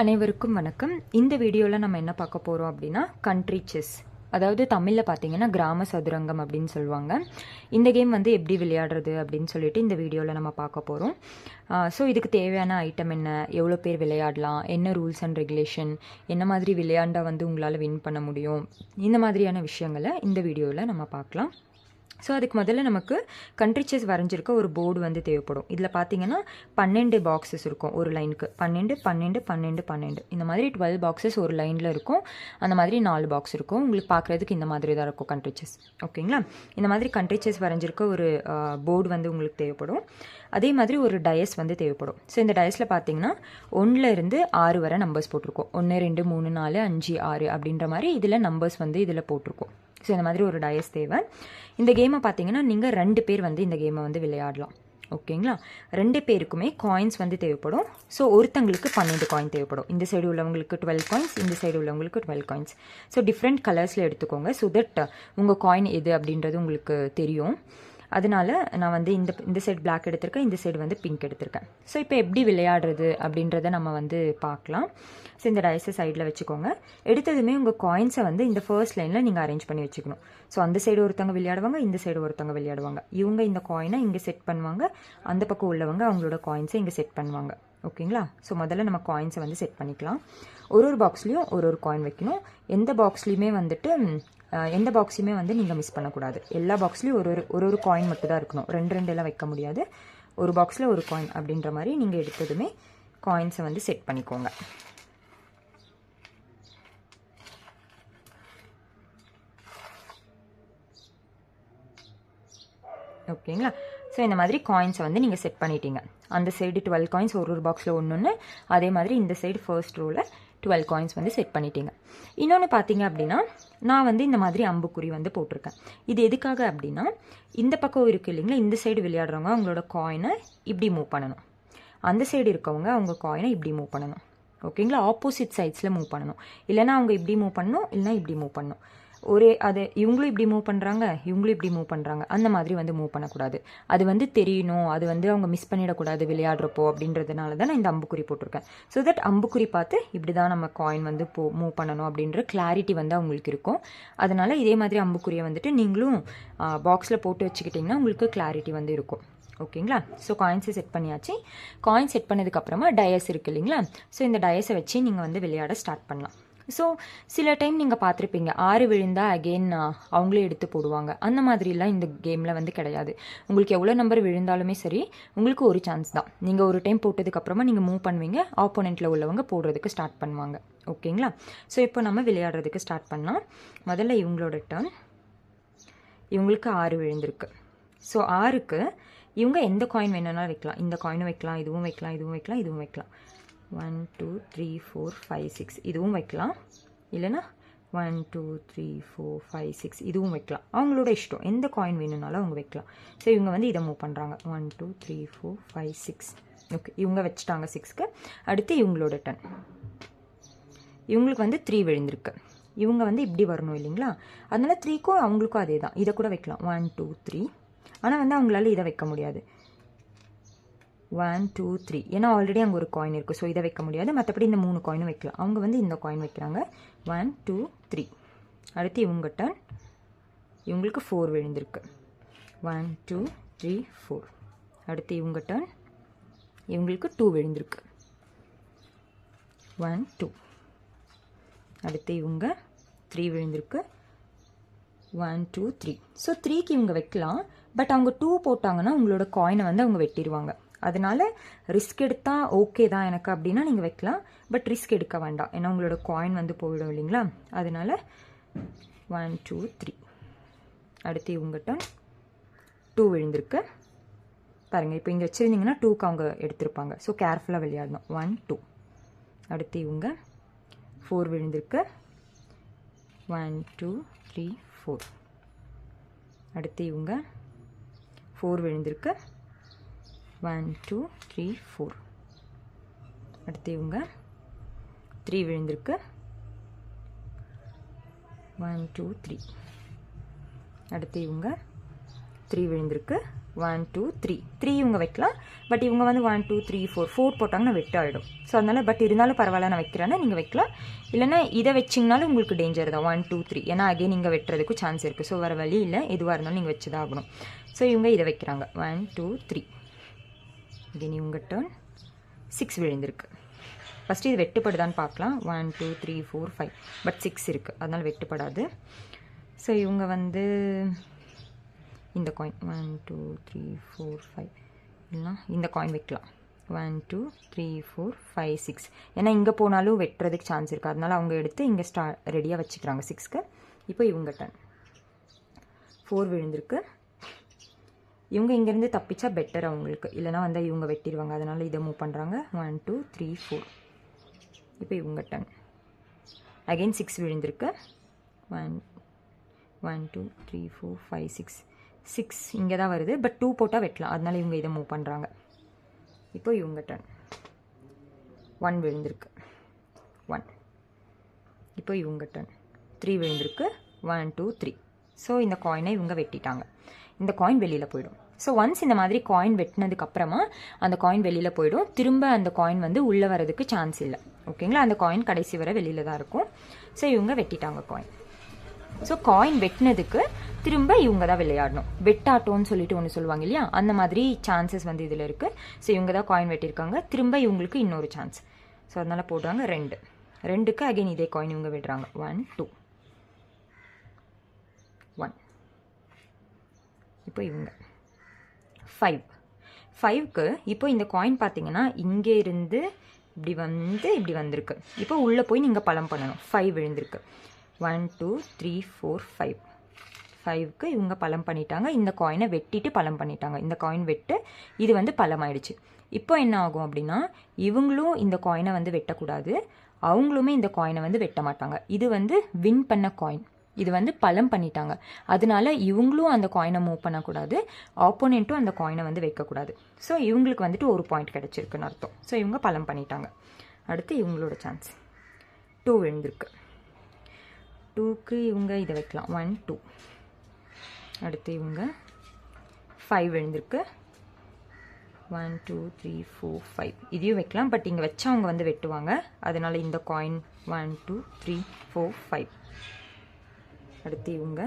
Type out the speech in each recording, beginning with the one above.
அனைவருக்கும் வணக்கம். இந்த வீடியோவில் நம்ம என்ன பார்க்க போகிறோம் அப்படின்னா கண்ட்ரி செஸ், அதாவது தமிழில் பார்த்தீங்கன்னா கிராம சதுரங்கம் அப்படின்னு சொல்லுவாங்க. இந்த கேம் வந்து எப்படி விளையாடுறது அப்படின்னு சொல்லிட்டு இந்த வீடியோவில் நம்ம பார்க்க போகிறோம். ஸோ இதுக்கு தேவையான ஐட்டம் என்ன, எவ்வளோ பேர் விளையாடலாம், என்ன ரூல்ஸ் அண்ட் ரெகுலேஷன், என்ன மாதிரி விளையாண்டால் வந்து உங்களால் வின் பண்ண முடியும், இந்த மாதிரியான விஷயங்களை இந்த வீடியோவில் நம்ம பார்க்கலாம். ஸோ அதுக்கு முதல்ல நமக்கு கண்ட்ரி செஸ் வரைஞ்சிருக்க ஒரு போர்டு வந்து தேவைப்படும். இதில் பார்த்தீங்கன்னா 12 பாக்ஸஸ் இருக்கும் ஒரு லைனுக்கு. 12 12 12 12 இந்த மாதிரி 12 பாக்ஸஸ் ஒரு லைனில் இருக்கும். அந்த மாதிரி 4 பாக்ஸ் இருக்கும். உங்களுக்கு பார்க்குறதுக்கு இந்த மாதிரி தான் இருக்கும் கண்ட்ரி செஸ். ஓகேங்களா? இந்த மாதிரி கண்ட்ரி செஸ் வரைஞ்சிருக்க ஒரு போர்டு வந்து உங்களுக்கு தேவைப்படும். அதே மாதிரி ஒரு டயஸ் வந்து தேவைப்படும். ஸோ இந்த டயஸில் பார்த்தீங்கன்னா 1லேருந்து 6 வரை நம்பர்ஸ் போட்டிருக்கோம். 1 2 3 4 5 6 அப்படின்ற மாதிரி இதில் நம்பர்ஸ் வந்து இதில் போட்டிருக்கோம். ஸோ இந்த மாதிரி ஒரு டயஸ் தேவை. இந்த கேமை பார்த்தீங்கன்னா நீங்கள் 2 பேர் வந்து இந்த கேமை வந்து விளையாடலாம். ஓகேங்களா? 2 பேருக்குமே காயின்ஸ் வந்து தேவைப்படும். ஸோ ஒருத்தங்களுக்கு 12 காயின் தேவைப்படும். இந்த சைடு உள்ளவங்களுக்கு 12 காயின்ஸ், இந்த சைடு உள்ளவங்களுக்கு 12 காயின்ஸ். ஸோ டிஃப்ரெண்ட் கலர்ஸில் எடுத்துக்கோங்க. ஸோ தட் உங்கள் காயின் எது அப்படின்றது உங்களுக்கு தெரியும். அதனால நான் வந்து இந்த சைடு பிளாக் எடுத்திருக்கேன், இந்த சைடு வந்து பிங்க் எடுத்திருக்கேன். ஸோ இப்போ எப்படி விளையாடுறது அப்படின்றத நம்ம வந்து பார்க்கலாம். ஸோ இந்த டைஸை சைடில் வச்சுக்கோங்க. எடுத்ததுமே உங்கள் காயின்ஸை வந்து இந்த ஃபர்ஸ்ட் லைனில் நீங்கள் அரேஞ்ச் பண்ணி வச்சுக்கணும். ஸோ அந்த சைடு ஒருத்தவங்க விளையாடுவாங்க, இந்த சைடு ஒருத்தவங்க விளையாடுவாங்க. இவங்க இந்த காயினை இங்கே செட் பண்ணுவாங்க, அந்த பக்கம் உள்ளவங்க அவங்களோட காயின்ஸை இங்கே செட் பண்ணுவாங்க. ஓகேங்களா? ஸோ முதல்ல நம்ம காயின்ஸை வந்து செட் பண்ணிக்கலாம். ஒரு பாக்ஸ்லேயும் ஒரு காயின் வைக்கணும். எந்த பாக்ஸ்லேயுமே வந்து நீங்கள் மிஸ் பண்ணக்கூடாது. எல்லா பாக்ஸ்லேயும் ஒரு காயின் மட்டும் தான் இருக்கணும். 2 எல்லாம் வைக்க முடியாது. ஒரு பாக்ஸில் ஒரு காயின் அப்படின்ற மாதிரி நீங்கள் எடுத்ததுமே காயின்ஸை வந்து செட் பண்ணிக்கோங்க. ஓகேங்களா? ஸோ இந்த மாதிரி காயின்ஸை வந்து நீங்கள் செட் பண்ணிட்டீங்க. அந்த சைடு 12 காயின்ஸ் ஒரு பாக்ஸில் ஒன்று, அதே மாதிரி இந்த சைடு ஃபர்ஸ்ட் ரோவில் 12 காயின்ஸ் வந்து செட் பண்ணிட்டீங்க. இன்னொன்று பார்த்தீங்க அப்படின்னா, நான் வந்து இந்த மாதிரி அம்புக்குறி வந்து போட்டிருக்கேன். இது எதுக்காக அப்படின்னா, இந்த பக்கம் இருக்குது இல்லைங்களா, இந்த சைடு விளையாடுறவங்க அவங்களோட காயினை இப்படி மூவ் பண்ணணும், அந்த சைடு இருக்கவங்க அவங்க காயினை இப்படி மூவ் பண்ணணும். ஓகேங்களா? ஆப்போசிட் சைட்ஸில் மூவ் பண்ணணும். இல்லைனா அவங்க இப்படி மூவ் பண்ணணும், இல்லைனா இப்படி மூவ் பண்ணணும். இவங்களும் இப்படி மூவ் பண்ணுறாங்க, இவங்களும் இப்படி மூவ் பண்ணுறாங்க, அந்த மாதிரி வந்து மூவ் பண்ணக்கூடாது. அது வந்து தெரியணும், அது வந்து அவங்க மிஸ் பண்ணிடக்கூடாது விளையாடுறப்போ அப்படின்றதுனால தான் நான் இந்த அம்புக்குறி போட்டிருக்கேன். ஸோ தட் அம்புக்குறி பார்த்து இப்படி தான் நம்ம காயின் வந்து மூவ் பண்ணணும் அப்படின்ற கிளாரிட்டி வந்து அவங்களுக்கு இருக்கும். அதனால் இதே மாதிரி அம்புக்குறியை வந்துட்டு நீங்களும் பாக்ஸில் போட்டு வச்சுக்கிட்டிங்கன்னா உங்களுக்கு கிளாரிட்டி வந்து இருக்கும். ஓகேங்களா? ஸோ காயின்ஸை செட் பண்ணியாச்சு. காயின் செட் பண்ணதுக்கப்புறமா டயஸ் இருக்குது இல்லைங்களா, ஸோ இந்த டயஸை வச்சு நீங்கள் வந்து விளையாட ஸ்டார்ட் பண்ணலாம். ஸோ சில டைம் நீங்கள் பார்த்துருப்பீங்க, 6 விழுந்தால் அகெயின் அவங்களே எடுத்து போடுவாங்க. அந்த மாதிரிலாம் இந்த கேமில் வந்து கிடையாது. உங்களுக்கு எவ்வளோ நம்பர் விழுந்தாலுமே சரி, உங்களுக்கு ஒரு சான்ஸ் தான். நீங்கள் ஒரு டைம் போட்டதுக்கப்புறமா நீங்கள் மூவ் பண்ணுவீங்க, ஆப்போனெண்ட்டில் உள்ளவங்க போடுறதுக்கு ஸ்டார்ட் பண்ணுவாங்க. ஓகேங்களா? ஸோ இப்போ நம்ம விளையாடுறதுக்கு ஸ்டார்ட் பண்ணலாம். முதல்ல இவங்களோட டர்ன். இவங்களுக்கு 6 விழுந்திருக்கு. ஸோ 6க்கு இவங்க எந்த காயின் வேணும்னாலும் வைக்கலாம். இந்த காயினும் வைக்கலாம், இதுவும் வைக்கலாம், இதுவும் வைக்கலாம், இதுவும் வைக்கலாம். 1 2 3 4 5 6 இதுவும் வைக்கலாம். இல்லைனா 1 2 3 4 5 6 இதுவும் வைக்கலாம். அவங்களோட இஷ்டம், எந்த காயின் வேணும்னாலும் அவங்க வைக்கலாம். ஸோ இவங்க வந்து இதை மூவ் பண்ணுறாங்க. 1 2 3 4 5 6. ஓகே, இவங்க வச்சுட்டாங்க 6க்கு. அடுத்து இவங்களோட டர்ன். இவங்களுக்கு வந்து 3 விழுந்திருக்கு. இவங்க வந்து இப்படி வரணும் இல்லைங்களா, அதனால 3க்கும் அவங்களுக்கும் அதே தான். இதை கூட வைக்கலாம், 1 2 3. ஆனால் வந்து அவங்களால இதை வைக்க முடியாது, 1 2 3. ஏன்னா ஆல்ரெடி அங்கே ஒரு காயின் இருக்குது, ஸோ இதை வைக்க முடியாது. மற்றபடி இந்த 3 காயினும் வைக்கலாம். அவங்க வந்து இந்த காயின் வைக்கிறாங்க, 1 2 3. அடுத்து இவங்க டர்ன். இவங்களுக்கு 4 விழுந்திருக்கு, 1 2 3 4. அடுத்து இவங்க டர்ன். இவங்களுக்கு 2 விழுந்திருக்கு, 1 2. அடுத்து இவங்க 3 விழுந்திருக்கு, 1 2 3. ஸோ 3க்கு இவங்க வைக்கலாம். பட் அவங்க 2 போட்டாங்கன்னா உங்களோட காயினை வந்து அவங்க வெட்டிடுவாங்க. அதனால ரிஸ்க் எடுத்தால் ஓகே தான் எனக்கு அப்படின்னா நீங்கள் வைக்கலாம். பட் ரிஸ்க் எடுக்க வேண்டாம், ஏன்னா உங்களோட காயின் வந்து போயிடும் இல்லைங்களா. அதனால 1 2 3. அடுத்து இவங்க டர்ன். 2 விழுந்திருக்கு பாருங்கள். இப்போ இங்கே வச்சுருந்தீங்கன்னா 2க்கு அவங்க எடுத்திருப்பாங்க. ஸோ கேர்ஃபுல்லாக விளையாடணும். 1 2. அடுத்து இவங்க 4 விழுந்திருக்கு, 1 2 3 4. அடுத்து இவங்க 4 விழுந்திருக்கு, 1 2 3 4. அடுத்து இவங்க 3 விழுந்திருக்கு, 1 2 3. அடுத்து இவங்க 3 விழுந்திருக்கு, 1 2 3 3 இவங்க வைக்கலாம். பட் இவங்க வந்து 1 2 3 4 4 போட்டாங்கன்னா வெட்டு ஆகிடும். ஸோ அதனால் பட் இருந்தாலும் பரவாயில்ல நான் வைக்கிறேன்னா நீங்கள் வைக்கலாம். இல்லைன்னா இதை வச்சிங்கனாலும் உங்களுக்கு டேஞ்சர் தான் 1 2 3. ஏன்னா அகைன் நீங்கள் வெட்டுறதுக்கும் சான்ஸ் இருக்குது. ஸோ வர வழி இல்லை, எதுவாக இருந்தாலும் நீங்கள் வச்சு தான் ஆகணும். ஸோ இவங்க இதை வைக்கிறாங்க 1 2 3. அகைன் இவங்க டர்ன். 6 விழுந்திருக்கு. ஃபஸ்ட்டு இது வெட்டுப்படுதான்னு பார்க்கலாம். 1 2 3 4 5 பட் 6 இருக்குது, அதனால் வெட்டுப்படாது. ஸோ இவங்க வந்து இந்த காயின் 1 2 3 4 5 இல்லைனா இந்த காயின் வைக்கலாம் 1 2 3 4 5 6. ஏன்னா இங்கே போனாலும் வெட்டுறதுக்கு சான்ஸ் இருக்குது, அதனால் அவங்க எடுத்து இங்கே ரெடியாக வச்சுக்கிறாங்க 6க்கு. இப்போ இவங்க டன் 4 விழுந்திருக்கு. இவங்க இங்கேருந்து தப்பிச்சா பெட்டர் அவங்களுக்கு, இல்லைனா வந்து இவங்க வெட்டிடுவாங்க, அதனால் இதை மூவ் பண்ணுறாங்க 1 2 3 4. இப்போ இவங்க டன் அகெயின் 6 விழுந்திருக்கு. 1 2 3 4 5 6 6 இங்கே தான் வருது, பட் 2 போட்டால் வெட்டலாம், அதனால் இவங்க இதை மூவ் பண்ணுறாங்க. இப்போ இவங்க டன் 1 விழுந்திருக்கு 1. இப்போ இவங்க டன் 3 விழுந்திருக்கு 1 2 3. ஸோ இந்த காயினை இவங்க வெட்டிட்டாங்க. இந்த காயின் வெளியில் போயிடும். ஸோ ஒன்ஸ் இந்த மாதிரி காயின் வெட்டினதுக்கு அப்புறமா அந்த காயின் வெளியில் போயிடும். திரும்ப அந்த காயின் வந்து உள்ளே வரதுக்கு சான்ஸ் இல்லை. ஓகேங்களா, அந்த காயின் கடைசி வரை வெளியில் தான் இருக்கும். ஸோ இவங்க வெட்டிட்டாங்க காயின். ஸோ காயின் வெட்டினதுக்கு திரும்ப இவங்க தான் விளையாடணும். வெட்டாட்டோன்னு சொல்லிட்டு ஒன்று சொல்லுவாங்க இல்லையா, அந்த மாதிரி சான்சஸ் வந்து இதில் இருக்குது. ஸோ இவங்க தான் காயின் வெட்டியிருக்காங்க, திரும்ப இவங்களுக்கு இன்னொரு சான்ஸ். ஸோ அதனால் போடுறாங்க 2. 2க்கு அகைன் இதே காயின் இவங்க விடுறாங்க 1 2 1. இப்போ இவங்க 5 5க்கு இப்போ இந்த காயின் பார்த்தீங்கன்னா இங்கே இருந்து இப்படி வந்து இப்படி வந்திருக்கு. இப்போ உள்ளே போய் நீங்கள் பலம் பண்ணணும். 5 விழுந்திருக்கு 1 2 3 4 5. 5க்கு இவங்க பலம் பண்ணிட்டாங்க. இந்த காயினை வெட்டிட்டு பலம் பண்ணிட்டாங்க. இந்த காயின் வெட்டு இது வந்து பலம் ஆயிடுச்சு. இப்போ என்ன ஆகும் அப்படின்னா இவங்களும் இந்த காயினை வந்து வெட்டக்கூடாது, அவங்களுமே இந்த காயினை வந்து வெட்ட மாட்டாங்க. இது வந்து வின் பண்ண காயின், இது வந்து பலம் பண்ணிட்டாங்க. அதனால இவங்களும் அந்த காயினை மூவ் பண்ணக்கூடாது, ஆப்போனண்ட்டும் அந்த காயினை வந்து வைக்கக்கூடாது. ஸோ இவங்களுக்கு வந்துட்டு ஒரு பாயிண்ட் கிடச்சிருக்குன்னு அர்த்தம். ஸோ இவங்க பலம் பண்ணிட்டாங்க. அடுத்து இவங்களோட சான்ஸ் 2 விழுந்திருக்கு. 2க்கு இவங்க இதை வைக்கலாம் 1 2. அடுத்து இவங்க 5 விழுந்திருக்கு 1 2 3 4 5. இதையும் வைக்கலாம், பட் இங்கே வச்சா அவங்க வந்து வெட்டுவாங்க, அதனால இந்த காயின் 1 2 3 4 5. அடுத்து இவங்க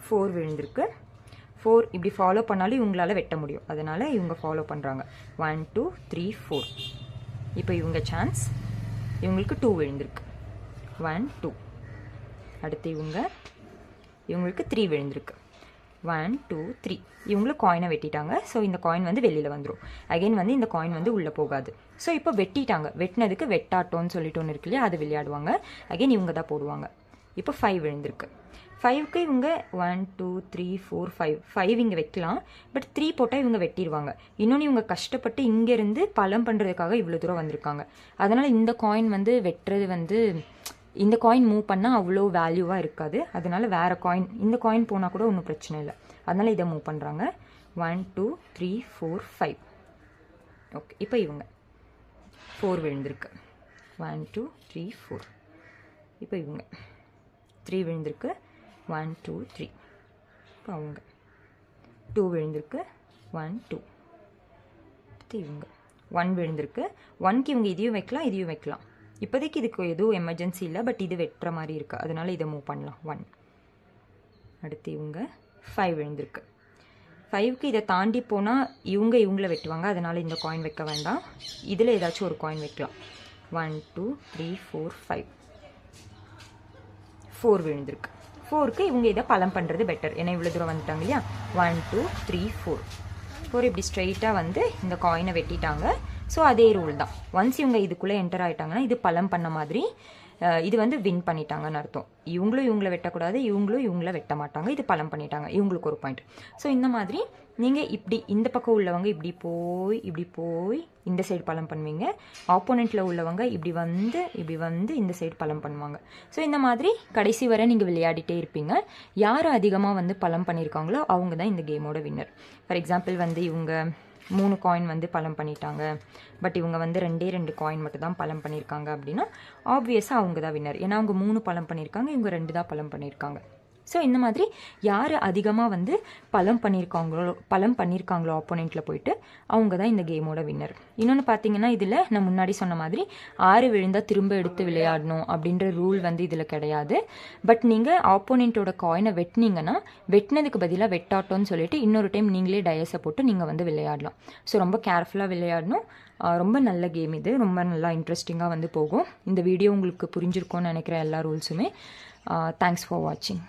4 விழுந்திருக்கு. 4 இப்படி ஃபாலோ பண்ணாலும் இவங்களால வெட்ட முடியும், அதனால இவங்க ஃபாலோ பண்ணுறாங்க 1 2 3 4. இப்போ இவங்க சான்ஸ், இவங்களுக்கு 2 விழுந்திருக்கு 1 2. அடுத்து இவங்களுக்கு 3 விழுந்திருக்கு 1 2 3. இவங்களும் காயினை வெட்டிட்டாங்க. ஸோ இந்த காயின் வந்து வெளியில் வந்துடும். அகைன் வந்து இந்த காயின் வந்து உள்ளே போகாது. ஸோ இப்போ வெட்டிட்டாங்க. வெட்டினதுக்கு வெட்டாட்டோன்னு சொல்லிட்டு ஒன்று இருக்கு இல்லையா, அது விளையாடுவாங்க. அகைன் இவங்க தான் போடுவாங்க. இப்போ 5 விழுந்திருக்கு. 5க்கு இவங்க 1 2 3 4 5. 5 இங்கே வைக்கலாம், பட் 3 போட்டால் இவங்க வெட்டிடுவாங்க. இன்னொன்று இவங்க கஷ்டப்பட்டு இங்கேருந்து பலம் பண்ணுறதுக்காக இவ்வளோ தூரம் வந்திருக்காங்க. அதனால் இந்த காயின் வந்து வெட்டுறது வந்து இந்த காயின் மூவ் பண்ணால் அவ்வளோ வேல்யூவாக இருக்காது. அதனால வேறு காயின், இந்த காயின் போனால் கூட ஒன்றும் பிரச்சனை இல்லை, அதனால் இதை மூவ் பண்ணுறாங்க 1 2 3 4 5. ஓகே, இப்போ இவங்க 4 விழுந்திருக்கு 1 2 3 4. இப்போ இவங்க 3 விழுந்திருக்கு 1 2 3. இப்போ அவங்க 2 விழுந்திருக்கு 1 2. இப்போ இவங்க 1 விழுந்திருக்கு. 1க்கு இவங்க இதையும் வைக்கலாம், இதையும் வைக்கலாம். இப்போதைக்கு இதுக்கு எதுவும் எமர்ஜென்சி இல்லை, பட் இது வெட்டுற மாதிரி இருக்குது, அதனால இதை மூவ் பண்ணலாம் 1. அடுத்து இவங்க 5 விழுந்திருக்கு. 5க்கு இதை தாண்டி போனால் இவங்கள வெட்டுவாங்க, அதனால் இந்த காயின் வைக்க வேண்டாம். இதில் ஏதாச்சும் ஒரு காயின் வைக்கலாம் 1 2 3 4 5. 4 விழுந்திருக்கு. 4க்கு இவங்க இதை பலம் பண்ணுறது பெட்டர், ஏன்னா இவ்வளோ தூரம் வந்துட்டாங்க இல்லையா. 1 2 3 4. 4 இப்படி ஸ்ட்ரெயிட்டாக வந்து இந்த காயினை வெட்டிட்டாங்க. ஸோ அதே ரூல் தான். ஒன்ஸ் இவங்க இதுக்குள்ளே என்டர் ஆகிட்டாங்கன்னா இது பலம் பண்ண மாதிரி, இது வந்து வின் பண்ணிட்டாங்கன்னு அர்த்தம். இவங்களும் இவங்கள வெட்டக்கூடாது, இவங்களும் இவங்கள வெட்ட மாட்டாங்க, இது பலம் பண்ணிட்டாங்க, இவங்களுக்கு ஒரு பாயிண்ட். ஸோ இந்த மாதிரி நீங்கள் இப்படி இந்த பக்கம் உள்ளவங்க இப்படி போய் இந்த சைடு பலம் பண்ணுவீங்க, ஆப்போனண்ட்டில் உள்ளவங்க இப்படி வந்து இந்த சைடு பலம் பண்ணுவாங்க. ஸோ இந்த மாதிரி கடைசி வரை நீங்கள் விளையாடிட்டே இருப்பீங்க. யார் அதிகமாக வந்து பலம் பண்ணியிருக்காங்களோ அவங்க தான் இந்த கேமோட வின்னர். ஃபார் எக்ஸாம்பிள் வந்து இவங்க 3 காயின் வந்து பலம் பண்ணிட்டாங்க, பட் இவங்க வந்து 2 காயின் மட்டும் தான் பலம் பண்ணியிருக்காங்க அப்படின்னா ஆப்வியஸாக அவங்க தான் வின்னர். ஏன்னா அவங்க 3 பலம் பண்ணியிருக்காங்க, இவங்க 2 தான் பலம் பண்ணியிருக்காங்க. ஸோ இந்த மாதிரி யார் அதிகமாக வந்து பலம் பண்ணியிருக்காங்களோ ஆப்போனெண்ட்டில் போயிட்டு அவங்க தான் இந்த கேமோட வின்னர். இன்னொன்று பார்த்தீங்கன்னா இதில் நான் முன்னாடி சொன்ன மாதிரி 6 விழுந்தால் திரும்ப எடுத்து விளையாடணும் அப்படின்ற ரூல் வந்து இதில் கிடையாது. பட் நீங்கள் ஆப்போனெண்ட்டோட காயினை வெட்டினீங்கன்னா வெட்டினதுக்கு பதிலாக வெட்டாட்டோன்னு சொல்லிட்டு இன்னொரு டைம் நீங்களே டயஸை போட்டு நீங்கள் வந்து விளையாடலாம். ஸோ ரொம்ப கேர்ஃபுல்லாக விளையாடணும். ரொம்ப நல்ல கேம் இது, ரொம்ப நல்லா இன்ட்ரெஸ்டிங்காக வந்து போகும். இந்த வீடியோ உங்களுக்கு புரிஞ்சிருக்கும்னு நினைக்கிறேன் எல்லா ரூல்ஸுமே. தேங்க்ஸ் ஃபார் வாட்சிங்.